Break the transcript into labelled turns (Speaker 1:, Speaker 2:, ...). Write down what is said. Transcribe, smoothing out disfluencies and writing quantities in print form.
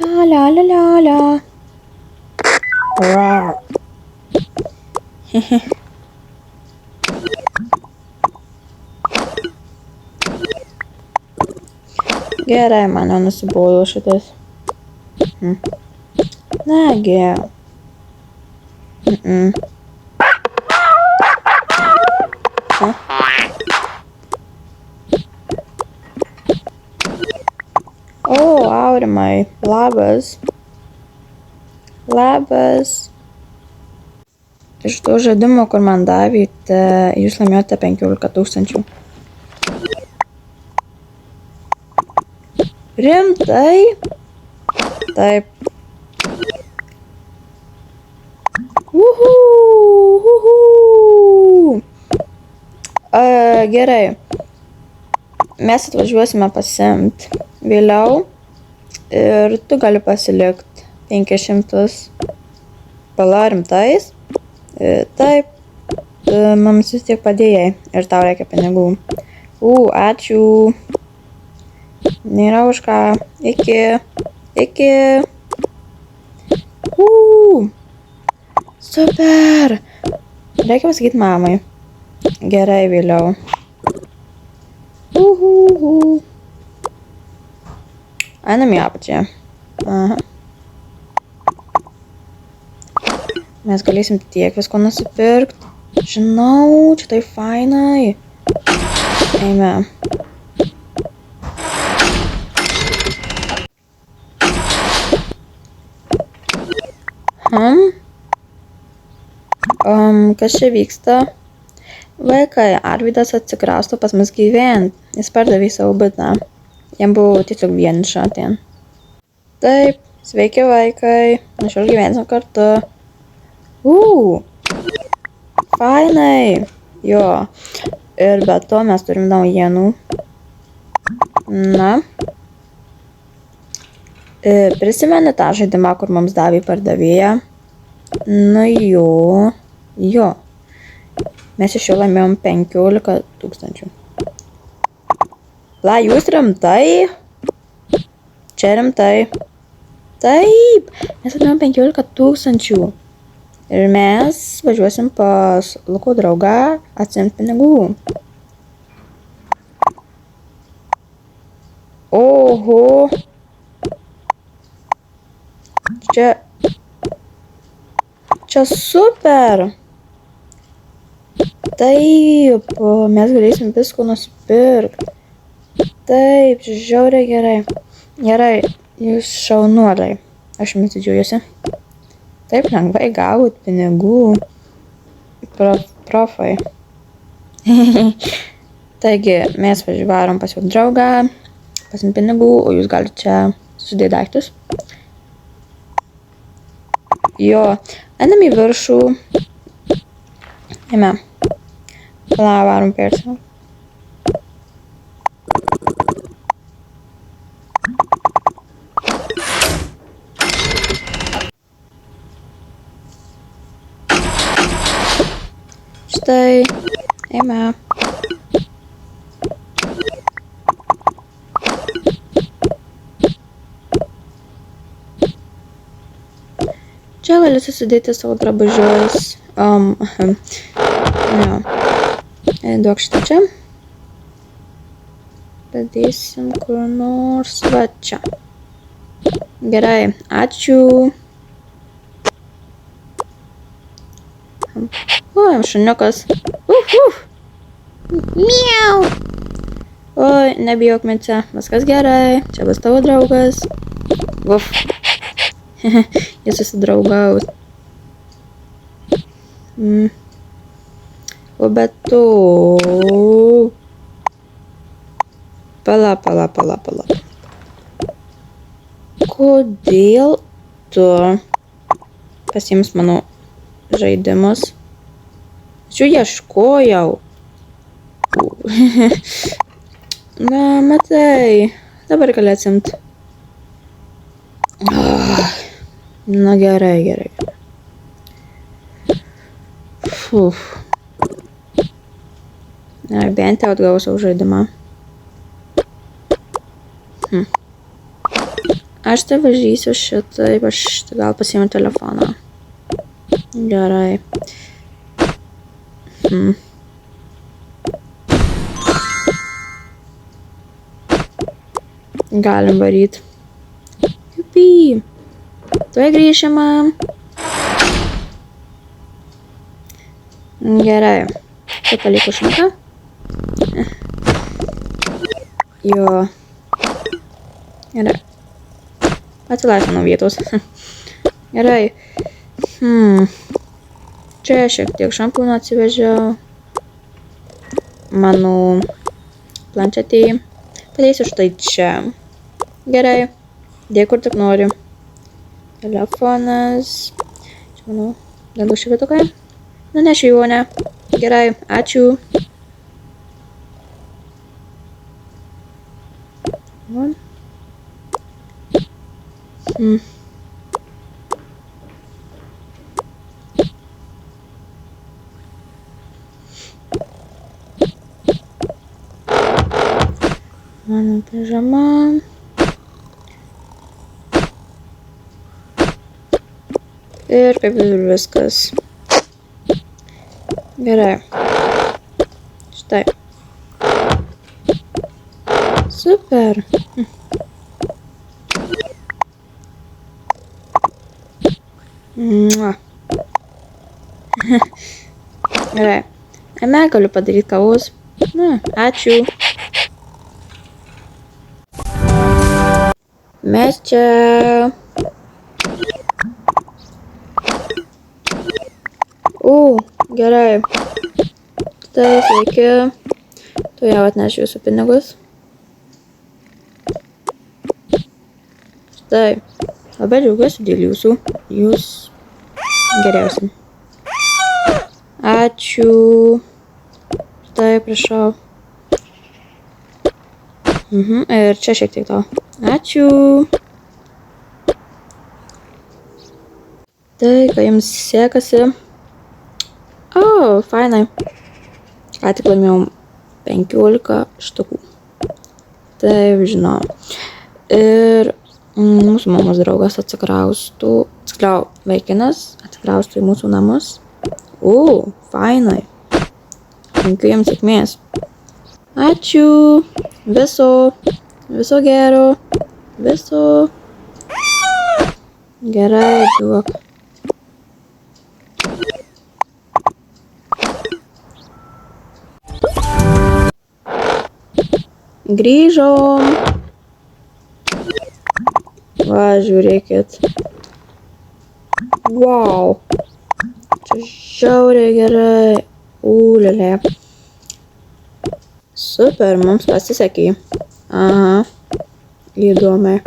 Speaker 1: La la la la la. Rar. Gerai, man jau nusibojo šitas. Nē, gēl. O, Aurimai, labas. Labas. Iš to žaidimo, kur man davėte, jūs laimėjote 15 000. Rimtai? Taip. Gerai. Mes atvažiuosime pasiimt vėliau ir tu gali pasilikt 500. Pala, rimtais? Taip. Mums vis tiek padėjai ir tau reikia pinigų. Ačiū. Nėra už ką. Iki. Super. Reikia pasakyti mamai. Gerai, vėliau. Einam į apačią. Aha. Mes galėsim tiek visko nusipirkt. Žinau, čia tai fainai. Eime. Kas čia vyksta? Vaikai, Arvydas atsikrausto pas mus gyvent. Jis pardavė savo butą. Jam buvo tiesiog vieniša ten. Taip, sveiki vaikai. Nuo šiol gyvensim kartu. Fainai. Jo. Ir be to mes turim naujienų. Na. Prisimeni tą žaidimą, kur mums davė pardavėją? Nu jo. Mes iš jo laimėjom 15 000. La, jūs rimtai? Čia rimtai. Taip, mes laimėjom 15 000. Ir mes važiuosim pas Luko draugą atsiimt pinigų. Oho. Čia super. Taip, mes galėsim visko nusipirkti. Taip, žiauriai gerai. Gerai, jūs šaunuoliai. Aš jums didžiuojuosi. Taip lengvai gavot pinigų. Profai. Taigi, mes važiuojam pas jų draugą, pasim pinigų, o jūs galite čia sudėti daiktus. Jo, einam į viršų. Eime. Varom pėrsą. Štai. Eime. Čia gali susidėti savo drabužius. Duok šitą čia. Padėsim kur nors va čia. Gerai, ačiū. Šuniukas. Miau. Oi, nebijok, Mice. Viskas gerai. Čia bus tavo draugas. Uf. Jis susidraugaus. O bet tu... Pala. Kodėl tu pasiims mano žaidimus? Aš ieškojau. Na, matai. Dabar gali atsiimt. Na, gerai. Bent jau atgavau savo žaidimą. Aš tai važysiu šitaip, aš gal pasiimu telefoną. Gerai. Galim varyt. Jupi. Tuoj grįšime. Gerai. Čia palieku šimtą. Jo. Gerai. Atsilaisvinau vietos. Gerai. Čia šiek tiek šampūno atsivežiau. Mano planšetį. Padėsiu štai čia. Gerai. Dėk kur tik nori. Telefonas. Čia manau. Dantų švietukai. Nunešiu įmonę. Gerai. Ačiū. Mano pižama. Ir kaip ir viskas. Gerai. Štai. Super. Gerai. Ame galiu padaryti kavos. Ačiū. Mes čia. Gerai. Tai sveiki. Tu jau atnešiu jūsų pinigus. Štai. Labai džiaugiuosi dėl jūsų. Jūs geriausi. Ačiū. Štai, prašau. Ir čia šiek tiek to. Ačiū. Tai, ką jums sekasi. Fainai. Ką tik laimėjau 15 štukų. Taip, žinau. Ir mūsų mamos draugas atsikraustų, tiksliau, vaikinas atsikraustų į mūsų namus. Fainai. Linkiu jums sėkmės. Ačiū. Viso gero. Viso. Gerai, duok. Grįžom. Va, žiūrėkit. Wow. Čia žiauriai gerai. Ulelė. Super, mums pasisekė. Aha. Įdomiai.